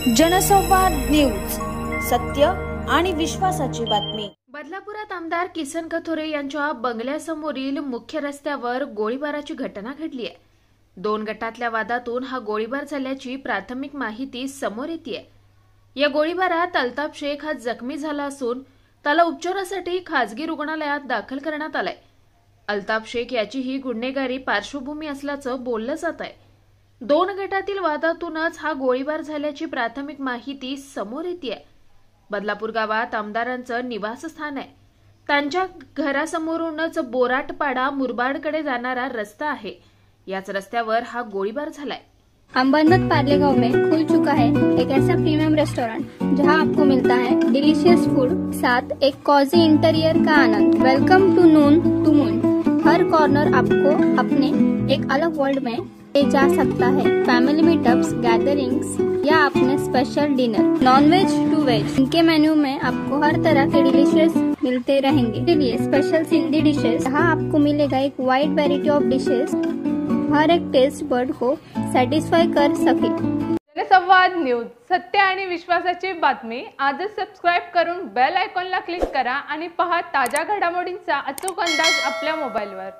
जनसंवाद न्यूज, सत्य आणि विश्वासाची बातमी। बदलापुरात आमदार किसन कथोरे यांच्या बंगल्यासमोरील मुख्य रस्त्यावर गोळीबाराची घटना घडली आहे। दोन गटातल्या वादातून हा गोळीबार झाल्याची प्राथमिक माहिती समोर येते। या गोळीबारात अल्ताफ शेख हा जखमी झाला असून त्याला उपचारासाठी खासगी रुग्णालयात दाखल करण्यात आलाय। अल्ताफ शेख याची ही गुन्हेगारी पार्श्वभूमी असल्याचं बोललं जात आहे। दोन गटातील वादातूनच हा गोळीबार झाल्याची प्राथमिक माहिती समोर येते। बदलापूर गावात आमदारांचं निवासस्थान आहे। त्यांच्या घरासमोरूनच बोराटपाडा मुरबाडकडे जाणारा रस्ता आहे। याच रस्त्यावर हा गोळीबार झालाय। अंबरनाथ पार्ले गांव में खुल चुका है एक ऐसा प्रीमियम रेस्टोरेंट जहां आपको मिलता है डिलीशियस फूड, साथ एक कॉजी इंटीरियर का आनंद। Welcome to Noon to Moon. हर कॉर्नर आपको अपने एक अलग वर्ल्ड में ले जा सकता है। फैमिली मीटअप्स, गैदरिंग्स या अपने special dinner, non veg to veg, इनके मेन्यू में आपको हर तरह के डिलीशियस मिलते रहेंगे। इसके लिए स्पेशल सिंधी डिशेस, जहाँ आपको मिलेगा एक वाइड वेराइटी ऑफ डिशेस, हर एक टेस्ट बर्ड को सॅटिस्फाय कर सके। जनसंवाद न्यूज, सत्य आणि विश्वासाची बातमी। आजच सबस्क्राइब करून बेल आयकॉनला क्लिक करा आणि पहा ताज्या घडामोडींचा अचूक अंदाज आपल्या मोबाईलवर।